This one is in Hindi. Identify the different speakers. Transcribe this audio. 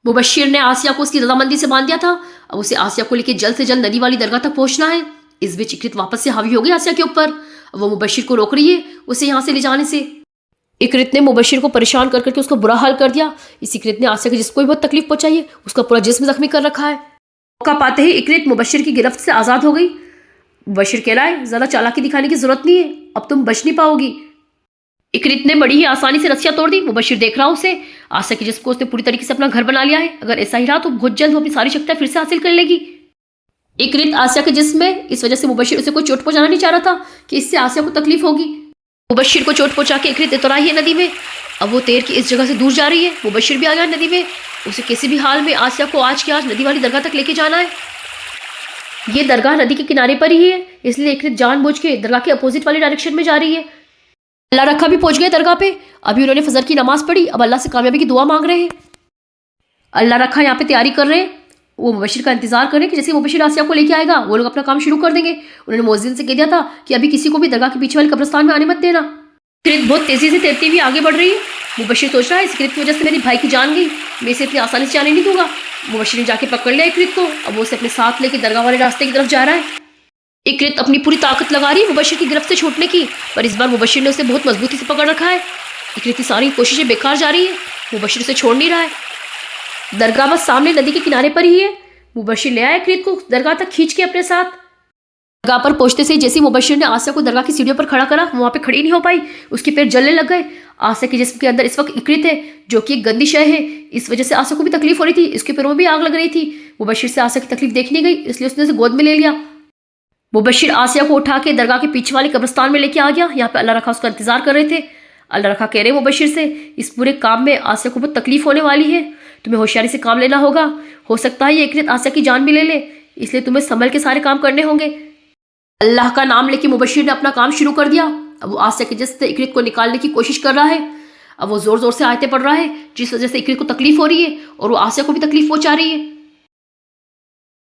Speaker 1: मुबशिर ने आसिया को उसकी रजामंदी से बांध दिया था। अब उसे आसिया को लेकर जल्द से जल्द नदी वाली दरगाह तक पहुंचना है। इस बीच इकरित वापस से हावी हो गई आसिया के ऊपर। वो मुबशिर को रोक रही है उसे यहाँ से ले जाने से। इकरित ने मुबशिर को परेशान कर करके उसका बुरा हाल कर दिया। इस इकरित ने आसिया के जिसको भी बहुत तकलीफ पहुंचाई है, उसका पूरा जिस्म जख्मी कर रखा है। मौका पाते ही इकरित मुबशिर की गिरफ्त से आज़ाद हो गई। मुबशिर कह रहा है ज़्यादा चालाकी दिखाने की जरूरत नहीं है, अब तुम बच नहीं पाओगी। इकरित ने बड़ी ही आसानी से रस्सियां तोड़ दी। मुबशिर देख रहा उसे। आसिया के जिस्म को उसने पूरी तरीके से अपना घर बना लिया है। अगर ऐसा ही रहा तो बहुत जल्द वो अपनी सारी शक्तियां फिर से हासिल कर लेगी। इकरित आसिया के जिस्म में, इस वजह से मुबशिर उसे कोई चोट पहुंचाना नहीं चाह रहा था कि इससे आसिया को तकलीफ होगी। मुबशिर को चोट पहुंचा के इकरित उतर आई है नदी में। अब वो तैर के इस जगह से दूर जा रही है। मुबशिर भी आ गया नदी में। उसे किसी भी हाल में आसिया को आज के आज नदी वाली दरगाह तक लेके जाना है। ये दरगाह नदी के किनारे पर ही है, इसलिए इकरित जानबूझ के दरगाह के अपोजिट वाली डायरेक्शन में जा रही है। अल्लाह रखा भी पहुंच गए दरगाह पे। अभी उन्होंने फजर की नमाज पढ़ी। अब अल्लाह से कामयाबी की दुआ मांग रहे हैं। अल्लाह रखा यहाँ पे तैयारी कर रहे हैं। वो मुबशिर का इंतजार कर रहे हैं कि जैसे मुबशिर आसिया को लेके आएगा वो लोग अपना काम शुरू कर देंगे। उन्होंने मुअज्जिन से कह दिया था कि अभी किसी को भी दरगाह के पीछे वाले कब्रिस्तान में आने मत देना। इकरित बहुत तेजी से तैरती हुई आगे बढ़ रही है। मुबशिर सोच रहा है इस इकरित की वजह से मेरे भाई की जान गई, मैं इसे इतनी आसानी से जाने नहीं दूंगा। मुबशिर ने जाके पकड़ लिया इकरित को। अब वो उसे अपने साथ लेके दरगाह वाले रास्ते की तरफ जा रहा है। इकरित अपनी पूरी ताकत लगा रही है मुबशिर की गिरफ्त से छूटने की, पर इस बार मुबशिर ने उसे बहुत मजबूती से पकड़ रखा है। इकरित की सारी कोशिशें बेकार जा रही है। मुबशिर उसे छोड़ नहीं रहा है। दरगाह बस सामने नदी के किनारे पर ही है। मुबशिर ले आया इकरित को दरगाह तक खींच के अपने साथ। दरगाह पर पहुंचते से जैसे मुबशिर ने आसिया को दरगाह की सीढ़ियों पर खड़ा करा, वहां पे खड़ी नहीं हो पाई। उसके पैर जलने लग गए। आसिया के जिस्म के अंदर इस वक्त इकरित है, जो कि एक गंदी शय है। इस वजह से आसिया को भी तकलीफ हो रही थी। इसके पैरों में भी आग लग रही थी। मुबशिर से आसिया की तकलीफ देखने गई, इसलिए उसने उसे गोद में ले लिया। मुबशिर आसिया को उठा के दरगाह के पीछे वाले कब्रिस्तान में लेके आ गया। यहाँ पे अल्लाह रखा उसका इंतजार कर रहे थे। अल्लाह रखा कह रहे मुबशिर से इस पूरे काम में आसिया को बहुत तकलीफ होने वाली है, तुम्हें होशियारी से काम लेना होगा। हो सकता है ये इकरित आसिया की जान भी ले ले, इसलिए तुम्हें संभल के सारे काम करने होंगे। अल्लाह का नाम लेके मुबशिर ने अपना काम शुरू कर दिया। अब वो आसिया के जिस्म से इकरित को निकालने की कोशिश कर रहा है। अब वो जोर जोर से आयतें पढ़ रहा है, जिस वजह से इकरित को तकलीफ हो रही है और वो आसिया को भी तकलीफ पहुंचा रही है।